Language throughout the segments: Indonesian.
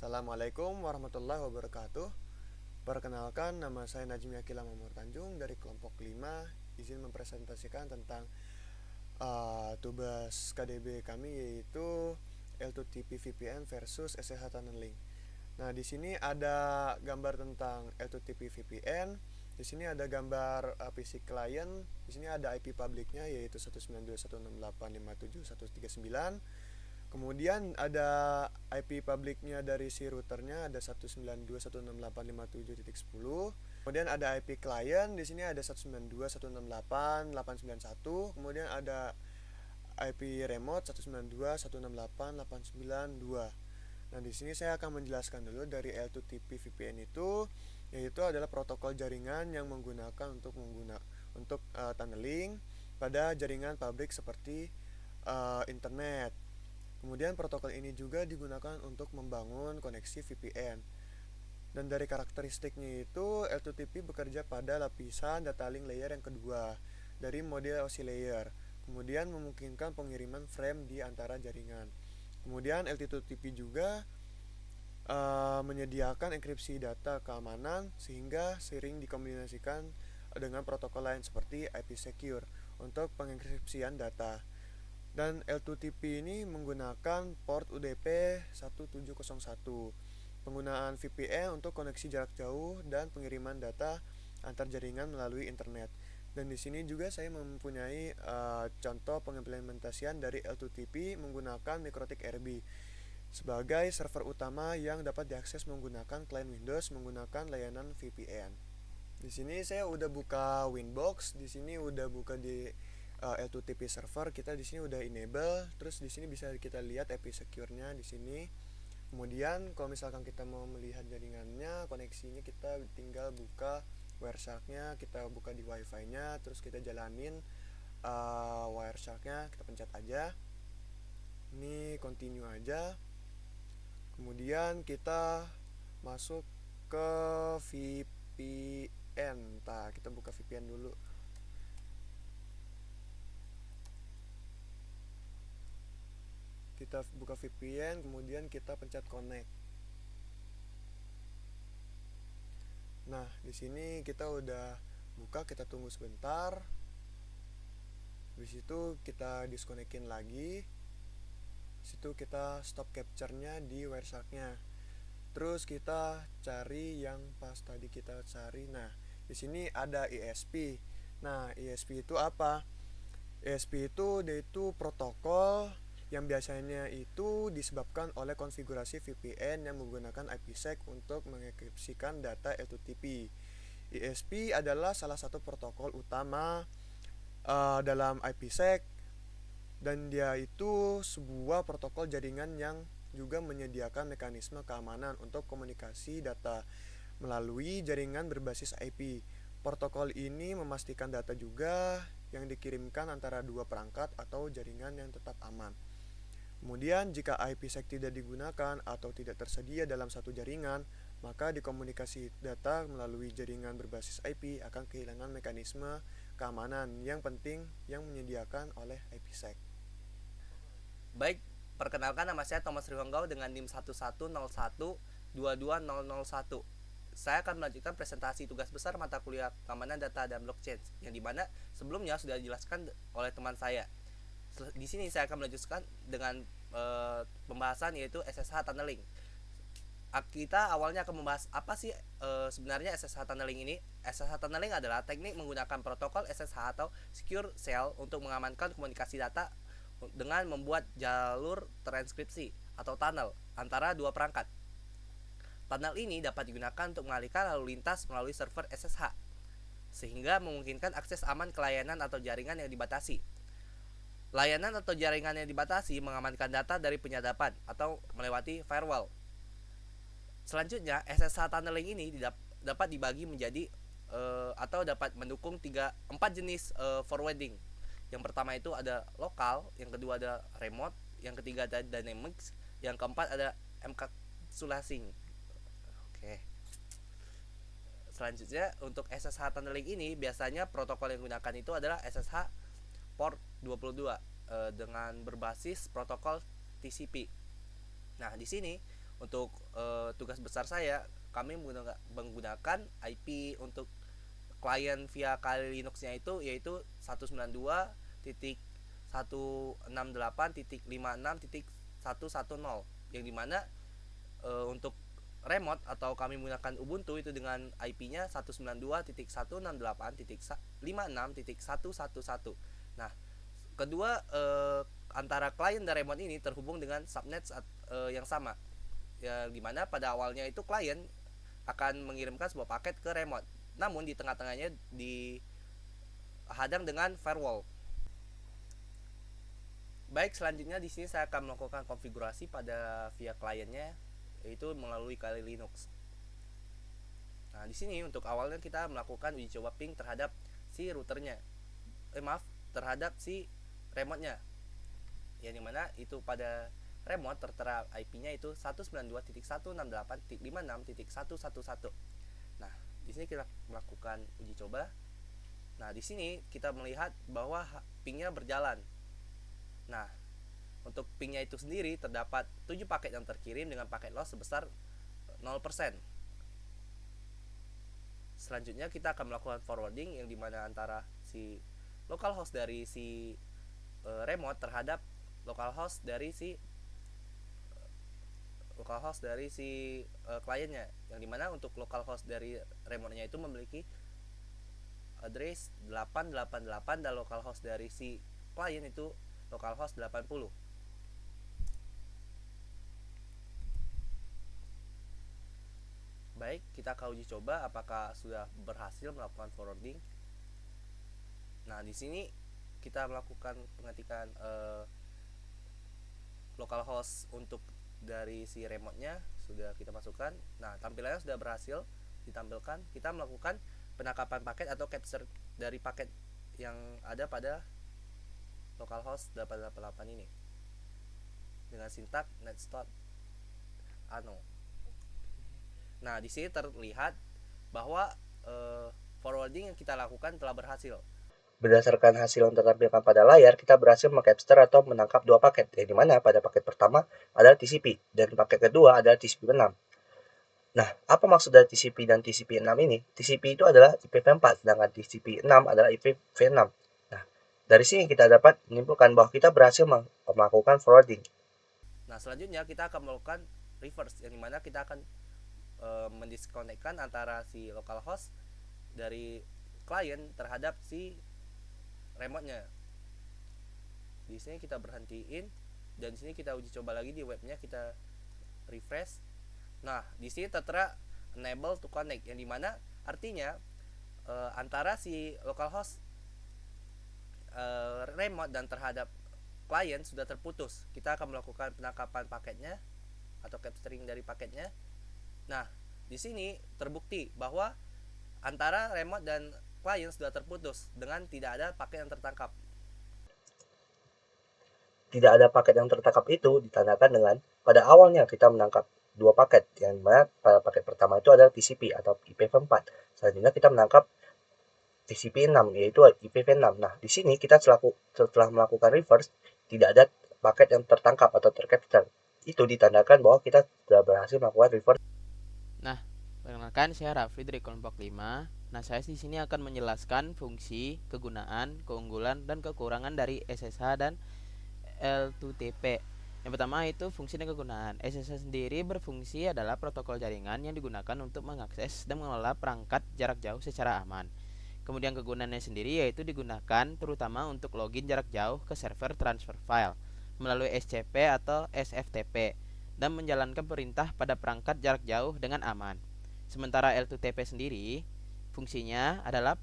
Assalamualaikum warahmatullahi wabarakatuh. Perkenalkan, nama saya Najmi Akila Mamur Tanjung dari kelompok 5. Izin mempresentasikan tentang tugas KDB kami, yaitu L2TP VPN versus SSH Tunneling. Nah, di sini ada gambar tentang L2TP VPN. Di sini ada gambar PC client. Di sini ada IP publiknya, yaitu 192.168.57.139. Kemudian ada IP publiknya dari si routernya, ada 192.168.57.10. Kemudian ada IP client, di sini ada 192.168.891. Kemudian ada IP remote 192.168.892. Nah, di sini saya akan menjelaskan dulu dari L2TP VPN itu, yaitu adalah protokol jaringan yang menggunakan untuk tunneling pada jaringan publik seperti internet. Kemudian protokol ini juga digunakan untuk membangun koneksi VPN. Dan dari karakteristiknya itu, L2TP bekerja pada lapisan data link layer yang kedua dari model OSI layer. Kemudian memungkinkan pengiriman frame di antara jaringan. Kemudian L2TP juga menyediakan enkripsi data keamanan sehingga sering dikombinasikan dengan protokol lain seperti IP Secure untuk pengenkripsian data. Dan L2TP ini menggunakan port UDP 1701. Penggunaan VPN untuk koneksi jarak jauh dan pengiriman data antar jaringan melalui internet. Dan di sini juga saya mempunyai contoh pengimplementasian dari L2TP menggunakan MikroTik RB sebagai server utama yang dapat diakses menggunakan klien Windows menggunakan layanan VPN. Di sini saya udah buka Winbox, di sini udah buka di L2TP server. Kita di sini udah enable, terus di sini bisa kita lihat IP secure-nya di sini. Kemudian kalau misalkan kita mau melihat jaringannya, koneksinya, kita tinggal buka Wireshark-nya, kita buka di Wi-Fi-nya, terus kita jalanin Wireshark-nya, kita pencet aja. Ini continue aja. Kemudian kita masuk ke VPN. Kita buka VPN dulu. Kita buka VPN, kemudian kita pencet connect. Nah, di sini kita udah buka, kita tunggu sebentar. Di situ kita disconnectin lagi. Di situ kita stop capture-nya di Wireshark-nya. Terus kita cari yang pas tadi kita cari. Nah, di sini ada ISP. Nah, ISP itu apa? ISP itu protokol yang biasanya itu disebabkan oleh konfigurasi VPN yang menggunakan IPsec untuk mengenkripsikan data L2TP. ISP adalah salah satu protokol utama dalam IPsec, dan dia itu sebuah protokol jaringan yang juga menyediakan mekanisme keamanan untuk komunikasi data melalui jaringan berbasis IP. Protokol ini memastikan data juga yang dikirimkan antara dua perangkat atau jaringan yang tetap aman. Kemudian jika IPsec tidak digunakan atau tidak tersedia dalam satu jaringan, maka dikomunikasi data melalui jaringan berbasis IP akan kehilangan mekanisme keamanan yang penting yang menyediakan oleh IPsec. Baik, perkenalkan nama saya Thomas Rihonggau dengan NIM 1101222001. Saya akan melanjutkan presentasi tugas besar mata kuliah keamanan data dan blockchain yang dimana sebelumnya sudah dijelaskan oleh teman saya. Di sini saya akan melanjutkan dengan pembahasan yaitu SSH tunneling. Kita awalnya akan membahas apa sih sebenarnya SSH tunneling ini. SSH tunneling adalah teknik menggunakan protokol SSH atau secure shell untuk mengamankan komunikasi data dengan membuat jalur transkripsi atau tunnel antara dua perangkat. Tunnel ini dapat digunakan untuk mengalihkan lalu lintas melalui server SSH sehingga memungkinkan akses aman ke layanan atau jaringan yang dibatasi. Layanan atau jaringan yang dibatasi mengamankan data dari penyadapan atau melewati firewall. Selanjutnya, SSH tunneling ini dapat dibagi menjadi atau dapat mendukung 4 jenis forwarding. Yang pertama itu ada lokal, yang kedua ada remote, yang ketiga ada dynamics, yang keempat ada encapsulating. Oke. Selanjutnya untuk SSH tunneling ini biasanya protokol yang digunakan itu adalah SSH port 22 dengan berbasis protokol TCP. Nah, di sini Untuk tugas besar saya, kami menggunakan IP untuk klien via Kali Linux-nya itu yaitu 192.168.56.110, yang dimana untuk remote atau kami menggunakan Ubuntu itu dengan IP-nya 192.168.56.111. Nah, kedua antara klien dan remote ini terhubung dengan subnet yang sama, ya, dimana pada awalnya itu klien akan mengirimkan sebuah paket ke remote, namun di tengah-tengahnya dihadang dengan firewall. Baik, selanjutnya di sini saya akan melakukan konfigurasi pada via kliennya, yaitu melalui Kali Linux. Nah, di sini untuk awalnya kita melakukan uji coba ping terhadap si routernya. Terhadap si remote-nya. Yang dimana itu pada remote tertera IP-nya itu 192.168.56.111. Nah, di sini kita melakukan uji coba. Nah, di sini kita melihat bahwa pingnya berjalan. Nah, untuk pingnya itu sendiri terdapat 7 paket yang terkirim dengan paket loss sebesar 0%. Selanjutnya kita akan melakukan forwarding, yang dimana antara si localhost dari si remote terhadap localhost dari si kliennya, yang dimana untuk localhost dari remote-nya itu memiliki address 888 dan localhost dari si klien itu localhost 80. Baik, kita akan uji coba apakah sudah berhasil melakukan forwarding. Nah, di sini kita melakukan pengetikan localhost untuk dari si remote-nya sudah kita masukkan. Nah, tampilannya sudah berhasil ditampilkan. Kita melakukan penangkapan paket atau capture dari paket yang ada pada localhost 888 ini dengan sintak netstart ano. Nah, di sini terlihat bahwa forwarding yang kita lakukan telah berhasil. Berdasarkan hasil yang tertampilkan pada layar, kita berhasil mengcapture atau menangkap 2 paket, yang dimana pada paket pertama adalah TCP dan paket kedua adalah TCP6. Nah, apa maksud dari TCP dan TCP6 ini? TCP itu adalah IPv4, sedangkan TCP6 adalah IPv6. Nah, dari sini kita dapat menyimpulkan bahwa kita berhasil melakukan forwarding. Nah, selanjutnya kita akan melakukan reverse, yang dimana kita akan mendiskonekkan antara si localhost dari klien terhadap si remote-nya. Di sini kita berhentiin dan di sini kita uji coba lagi di webnya, kita refresh. Nah, di sini tertera enable to connect, yang dimana artinya antara si localhost remote dan terhadap klien sudah terputus. Kita akan melakukan penangkapan paketnya atau capturing dari paketnya. Nah, di sini terbukti bahwa antara remote dan klien sudah terputus dengan tidak ada paket yang tertangkap. Tidak ada paket yang tertangkap itu ditandakan dengan pada awalnya kita menangkap 2 paket, yang dimana pada paket pertama itu adalah TCP atau IPv4. Selanjutnya kita menangkap TCP6 yaitu IPv6. Nah, di sini kita setelah melakukan reverse tidak ada paket yang tertangkap atau tercapture. Itu ditandakan bahwa kita sudah berhasil melakukan reverse. Nah, perkenalkan saya Rafli dari kelompok 5. Nah, saya di sini akan menjelaskan fungsi, kegunaan, keunggulan, dan kekurangan dari SSH dan L2TP. Yang pertama itu fungsi dan kegunaan. SSH sendiri berfungsi adalah protokol jaringan yang digunakan untuk mengakses dan mengelola perangkat jarak jauh secara aman. Kemudian kegunaannya sendiri yaitu digunakan terutama untuk login jarak jauh ke server transfer file melalui SCP atau SFTP dan menjalankan perintah pada perangkat jarak jauh dengan aman. Sementara L2TP sendiri fungsinya adalah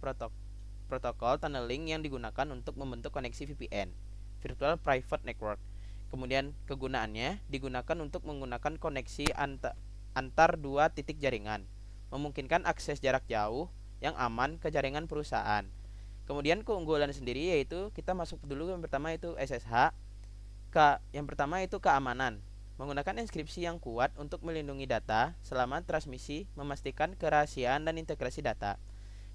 protokol tunneling yang digunakan untuk membentuk koneksi VPN, Virtual Private Network. Kemudian kegunaannya digunakan untuk menggunakan koneksi antar 2 titik jaringan, memungkinkan akses jarak jauh yang aman ke jaringan perusahaan. Kemudian keunggulan sendiri yaitu kita masuk dulu yang pertama itu SSH. Yang pertama itu keamanan. Menggunakan enkripsi yang kuat untuk melindungi data selama transmisi, memastikan kerahasiaan dan integrasi data.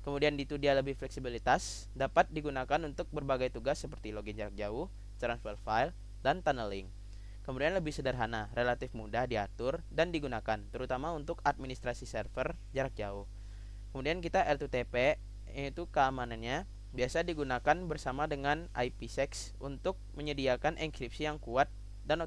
Kemudian itu dia lebih fleksibilitas, dapat digunakan untuk berbagai tugas seperti login jarak jauh, transfer file, dan tunneling. Kemudian lebih sederhana, relatif mudah diatur dan digunakan, terutama untuk administrasi server jarak jauh. Kemudian kita L2TP, yaitu keamanannya biasa digunakan bersama dengan IPsec untuk menyediakan enkripsi yang kuat dan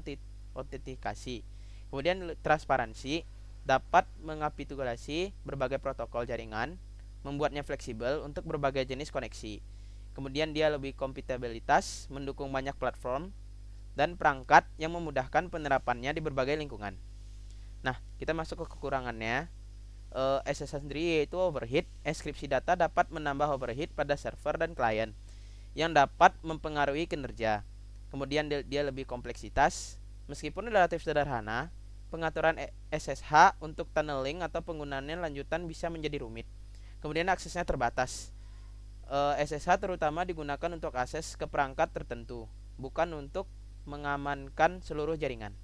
autentikasi. Kemudian transparansi dapat mengapitulasi berbagai protokol jaringan, membuatnya fleksibel untuk berbagai jenis koneksi. Kemudian dia lebih kompatibilitas, mendukung banyak platform dan perangkat yang memudahkan penerapannya di berbagai lingkungan. Nah, kita masuk ke kekurangannya. SSH sendiri yaitu overhead. Enkripsi data dapat menambah overhead pada server dan klien yang dapat mempengaruhi kinerja. Kemudian dia lebih kompleksitas. Meskipun relatif sederhana, pengaturan SSH untuk tunneling atau penggunaannya lanjutan bisa menjadi rumit. Kemudian aksesnya terbatas. SSH terutama digunakan untuk akses ke perangkat tertentu, bukan untuk mengamankan seluruh jaringan.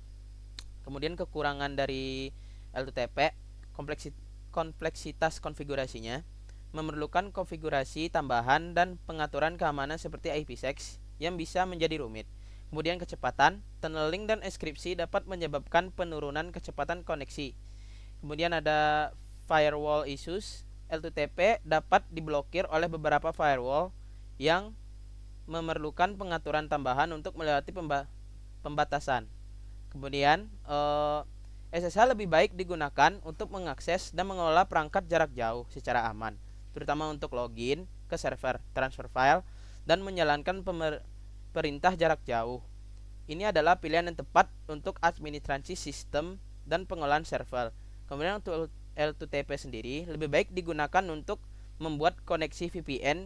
Kemudian kekurangan dari L2TP, kompleksitas konfigurasinya memerlukan konfigurasi tambahan dan pengaturan keamanan seperti IPsec yang bisa menjadi rumit. Kemudian kecepatan, tunneling dan enkripsi dapat menyebabkan penurunan kecepatan koneksi. Kemudian ada firewall issues. L2TP dapat diblokir oleh beberapa firewall yang memerlukan pengaturan tambahan untuk melewati pembatasan. Kemudian SSH lebih baik digunakan untuk mengakses dan mengelola perangkat jarak jauh secara aman, terutama untuk login ke server, transfer file, dan menjalankan perintah jarak jauh. Ini adalah pilihan yang tepat untuk administrasi sistem dan pengolahan server. Kemudian untuk L2TP sendiri lebih baik digunakan untuk membuat koneksi VPN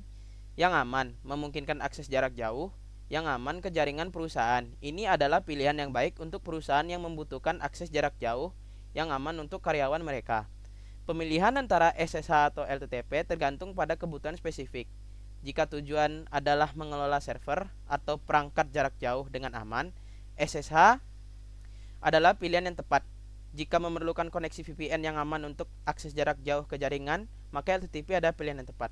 yang aman, memungkinkan akses jarak jauh yang aman ke jaringan perusahaan. Ini adalah pilihan yang baik untuk perusahaan yang membutuhkan akses jarak jauh yang aman untuk karyawan mereka. Pemilihan antara SSH atau L2TP tergantung pada kebutuhan spesifik. Jika tujuan adalah mengelola server atau perangkat jarak jauh dengan aman, SSH adalah pilihan yang tepat. Jika memerlukan koneksi VPN yang aman untuk akses jarak jauh ke jaringan, maka L2TP adalah pilihan yang tepat.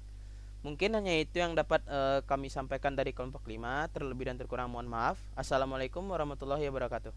Mungkin hanya itu yang dapat kami sampaikan dari kelompok 5. Terlebih dan terkurang mohon maaf. Assalamualaikum warahmatullahi wabarakatuh.